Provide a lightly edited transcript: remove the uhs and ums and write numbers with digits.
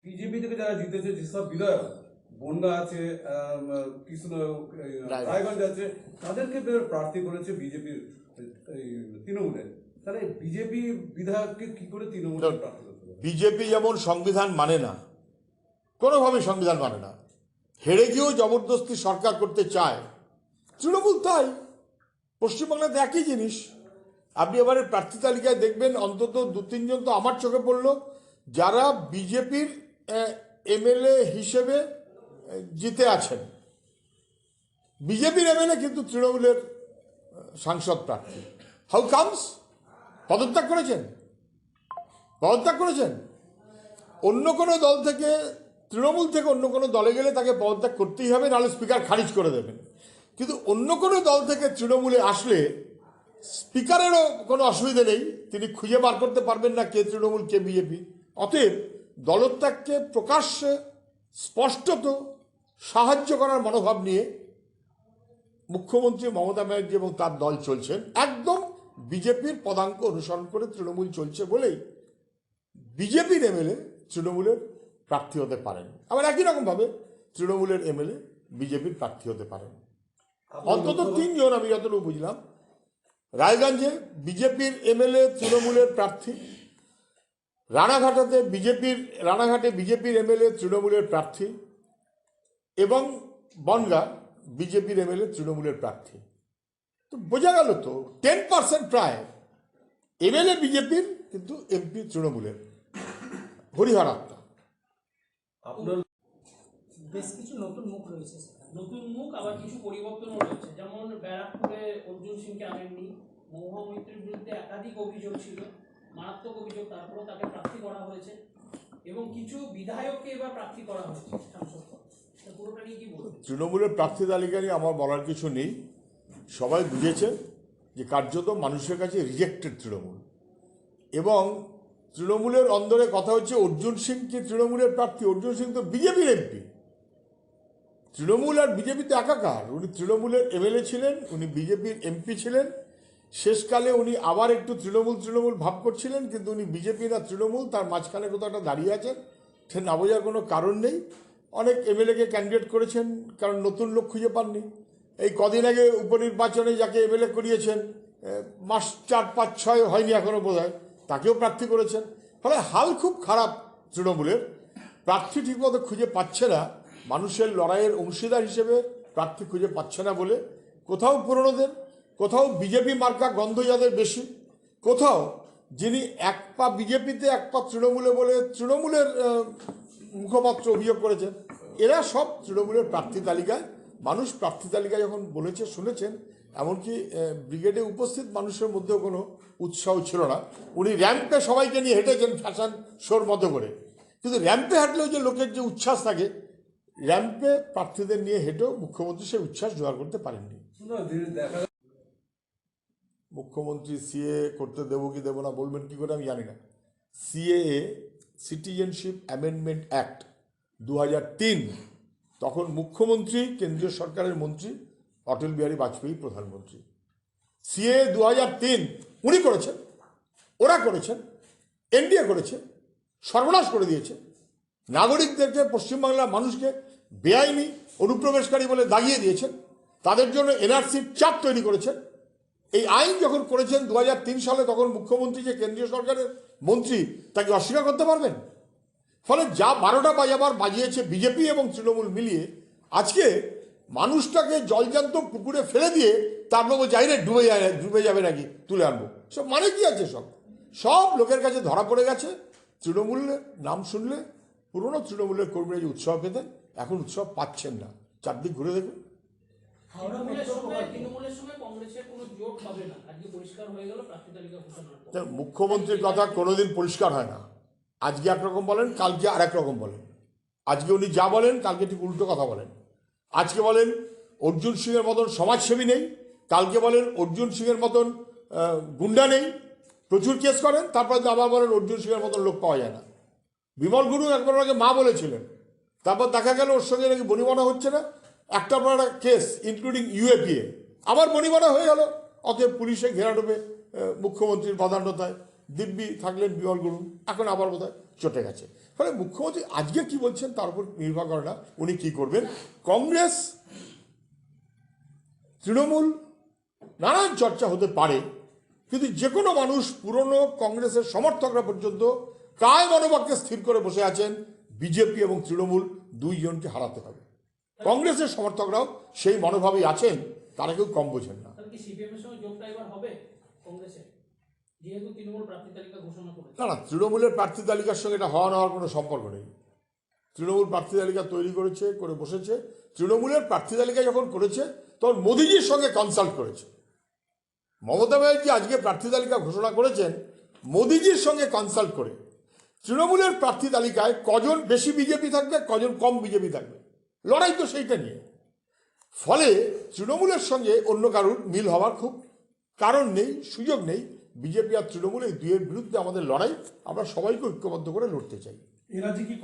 BJP থেকে যারা জিতেছে, যেসব বিধায়ক বন্যা আছে, কৃষ্ণ রায়গঞ্জ আছে, তাদেরকে প্রার্থী করেছে বিজেপির তৃণমূলে। তাহলে বিজেপি বিধায়ককে কি করে তৃণমূলের প্রার্থী করতে হবে? বিজেপি যেমন সংবিধান মানে না, কোনোভাবে সংবিধান মানে না, হেরে গিয়েও জবরদস্তি সরকার করতে চায়, তৃণমূল তাই। পশ্চিমবাংলাতে একই জিনিস। আপনি এবারে প্রার্থী তালিকায় দেখবেন অন্তত 2-3 জন তো আমার চোখে পড়লো যারা বিজেপির এমএলএ হিসেবে জিতে আছেন, বিজেপির এমএলএ কিন্তু তৃণমূলের সাংসদ প্রার্থী। How comes? পদত্যাগ করেছেন, পদত্যাগ করেছেন। অন্য কোনো দল থেকে, তৃণমূল থেকে অন্য কোনো দলে গেলে তাকে পদত্যাগ করতেই হবে, নাহলে স্পিকার খারিজ করে দেবেন। কিন্তু অন্য কোনো দল থেকে তৃণমূলে আসলে স্পিকারেরও কোনো অসুবিধা নেই, তিনি খুঁজে বার করতে পারবেন না কে তৃণমূল কে বিজেপি। অতএব দলত্যাগকে প্রকাশ্যে স্পষ্টত সাহায্য করার মনোভাব নিয়ে মুখ্যমন্ত্রী মমতা ব্যানার্জি এবং তার দল চলছেন, একদম বিজেপির পদাঙ্ক অনুসরণ করে তৃণমূল চলছে বলেই বিজেপির এমএলএ তৃণমূলের প্রার্থী হতে পারেন। আবার একই রকমভাবে তৃণমূলের এমএলএ বিজেপির প্রার্থী হতে পারেন। অন্তত 3 জন আমি যতটুকু বুঝলাম। রায়গঞ্জে বিজেপির এমএলএ তৃণমূলের প্রার্থী, রানাঘাটে বিজেপির এমএলএ তৃণমূলের প্রার্থী, এবং বনগাঁ বিজেপির এমএলএ তৃণমূলের প্রার্থী। তো বোঝা গেল তো 10% প্রায় এমএলএ বিজেপির, কিন্তু এমপি তৃণমূলের। হরিহর আত্মা আপনার বেশ কিছু নতুন মুখ রয়েছে, নতুন মুখ, আবার কিছু পরিবর্তনও রয়েছে। যেমন ব্যারাকপুরে অর্জুন সিংকে আনেননি, মহুয়া মৈত্রীর বিরুদ্ধে একাধিক অভিযোগ ছিল, মারাত্মক অভিযোগ, তারপরেও তাকে প্রার্থী করা হয়েছে, এবং কিছু বিধায়ককে এবার প্রার্থী করা হয়েছে সাংসদ পদ। পুরোটা নিয়ে কি বলবেন? তৃণমূলের প্রার্থী তালিকা নিয়ে আমার বলার কিছু নেই। সবাই বুঝেছে যে কার্যত মানুষের কাছে রিজেক্টেড তৃণমূল। এবং তৃণমূলের অন্দরে কথা হচ্ছে অর্জুন সিং কি তৃণমূলের প্রার্থী? অর্জুন সিং তো বিজেপির এমপি। তৃণমূল আর বিজেপি তো একাকার। উনি তৃণমূলের এমএলএ ছিলেন, উনি বিজেপির এমপি ছিলেন। শেষকালে উনি আবার একটু তৃণমূল ভাব করছিলেন, কিন্তু উনি বিজেপি না তৃণমূল, তার মাঝখানে কোথাও একটা দাঁড়িয়ে আছেন। সে না বোঝার কোনো কারণ নেই। অনেক এমএলএকে ক্যান্ডিডেট করেছেন, কারণ নতুন লোক খুঁজে পাননি। এই কদিন আগে উপনির্বাচনে যাকে এমএলএ করিয়েছেন, মাস 4-5-6 হয়নি এখনও বোধ হয়, তাকেও প্রার্থী করেছেন। ফলে হাল খুব খারাপ তৃণমূলের। প্রার্থী ঠিকমতো খুঁজে পাচ্ছে না, মানুষের লড়াইয়ের অংশীদার হিসেবে প্রার্থী খুঁজে পাচ্ছে না বলে কোথাও পুরনোদের, কোথাও বিজেপি মার্কা গন্ধ যাদের বেশি, কোথাও যিনি এক পা বিজেপিতে এক পা তৃণমূলে বলে তৃণমূলের মুখপাত্র অভিযোগ করেছেন, এরা সব তৃণমূলের প্রার্থী তালিকায়। মানুষ প্রার্থী তালিকায় যখন বলেছে শুনেছেন, এমনকি ব্রিগেডে উপস্থিত মানুষের মধ্যেও কোনো উৎসাহ ছিল না। উনি র্যাম্পে সবাইকে নিয়ে হেঁটেছেন ফ্যাশন শোর মতো করে, কিন্তু র্যাম্পে হাঁটলেও যে লোকের যে উচ্ছ্বাস থাকে, র্যাম্পে প্রার্থীদের নিয়ে হেঁটেও মুখ্যমন্ত্রী সেই উচ্ছ্বাস জোগাড় করতে পারেননি। দেখা মুখ্যমন্ত্রী সিএ করতে দেবো কি দেবো না বলবেন কি করে আমি জানি না। সিএএ, সিটিজেনশিপ অ্যামেন্ডমেন্ট অ্যাক্ট 2003, তখন মুখ্যমন্ত্রী কেন্দ্রীয় সরকারের মন্ত্রী অটল বিহারী বাজপেয়ী প্রধানমন্ত্রী। সিএএ 2003 উনি করেছেন, ওরা করেছেন, এনডিএ করেছে, সর্বনাশ করে দিয়েছে। নাগরিকদেরকে, পশ্চিমবাংলার মানুষকে বেআইনি অনুপ্রবেশকারী বলে দাগিয়ে দিয়েছেন, তাদের জন্য এনআরসির চাপ তৈরি করেছেন। এই আইন যখন করেছেন 2003 সালে, তখন মুখ্যমন্ত্রী যে কেন্দ্রীয় সরকারের মন্ত্রী, তাকে অস্বীকার করতে পারবেন? ফলে যা 12টা বাজাবার বাজিয়েছে বিজেপি এবং তৃণমূল মিলিয়ে, আজকে মানুষটাকে জলজান্ত পুকুরে ফেলে দিয়ে তারপর যাইরে ডুবে যাবে নাকি তুলে আনবো, সব মানে কি আছে? সব লোকের কাছে ধরা পড়ে গেছে। তৃণমূলের নাম শুনলে পুরনো তৃণমূলের কর্মীরা যে উৎসাহ পেতেন, এখন উৎসাহ পাচ্ছেন না। চারদিক ঘুরে দেখুন। তৃণমূলের সঙ্গে কংগ্রেসের কোনো জোট হবে না, আজকে পরিষ্কার হয়ে গেল প্রার্থী তালিকা ঘোষণার পর। মুখ্যমন্ত্রীর কথা কোনোদিন পরিষ্কার হয় না। আজকে একরকম বলেন, কালকে আর এক রকম বলেন। আজকে উনি যা বলেন, কালকে ঠিক উল্টো কথা বলেন। আজকে বলেন অর্জুন সিংয়ের মতন সমাজসেবী নেই, কালকে বলেন অর্জুন সিংয়ের মতন গুন্ডা নেই, প্রচুর কেস করেন, তারপরে আবার বলেন অর্জুন সিংয়ের মতন লোক পাওয়া যায় না। বিমল গুরু একবার আগে মা বলেছিলেন, তারপর দেখা গেল ওর সঙ্গে নাকি বনিবনা হচ্ছে না, একটার পর একটা কেস ইনক্লুডিং ইউএপিএ, আবার বনিবনা হয়ে গেল। অতএব পুলিশে ঘেরা ঢোবে মুখ্যমন্ত্রীর বদান্যতায়। দিব্যি থাকলেন বিমল গুরু, এখন আবার বোধহয় চটে গেছে। ফলে মুখ্যমন্ত্রী আজকে কি বলছেন তার উপর নির্ভর করে না উনি কি করবেন। কংগ্রেস তৃণমূল নানান চর্চা হতে পারে, কিন্তু যে কোনো মানুষ পুরনো কংগ্রেসের সমর্থকরা পর্যন্ত কায় মনোবাক্যে স্থির করে বসে আছেন বিজেপি এবং তৃণমূল দুইজনকে হারাতে হবে। কংগ্রেসের সমর্থকরাও সেই মনোভাবেই আছেন, তারা কেউ কম বোঝেন না। তাহলে কি সিপিএম এর সঙ্গে যোগটা এবার হবে কংগ্রেসের, যেহেতু তৃণমূল প্রার্থী তালিকা ঘোষণা করেছে? না না, তৃণমূলের প্রার্থী তালিকার সঙ্গে এটা হওয়া না হওয়ার কোনো সম্পর্ক নেই। তৃণমূল প্রার্থী তালিকা তৈরি করেছে, করে বসেছে। তৃণমূলের প্রার্থী তালিকা যখন করেছে তখন মোদিজির সঙ্গে কনসাল্ট করেছে। মমতা ব্যানার্জি আজকে প্রার্থী তালিকা ঘোষণা করেছেন মোদিজির সঙ্গে কনসাল্ট করে। তৃণমূলের প্রার্থী তালিকায় কজন বেশি বিজেপি থাকবে, কজন কম বিজেপি থাকবে, লড়াই তো সেইটা নিয়ে। ফলে তৃণমূলের সঙ্গে অন্য কারুর মিল হওয়ার খুব কারণ নেই, সুযোগ নেই। বিজেপি আর তৃণমূল এই দুয়ের বিরুদ্ধে আমাদের লড়াই, আমরা সবাইকে ঐক্যবদ্ধ করে লড়তে চাই। এ রাজ্যে কি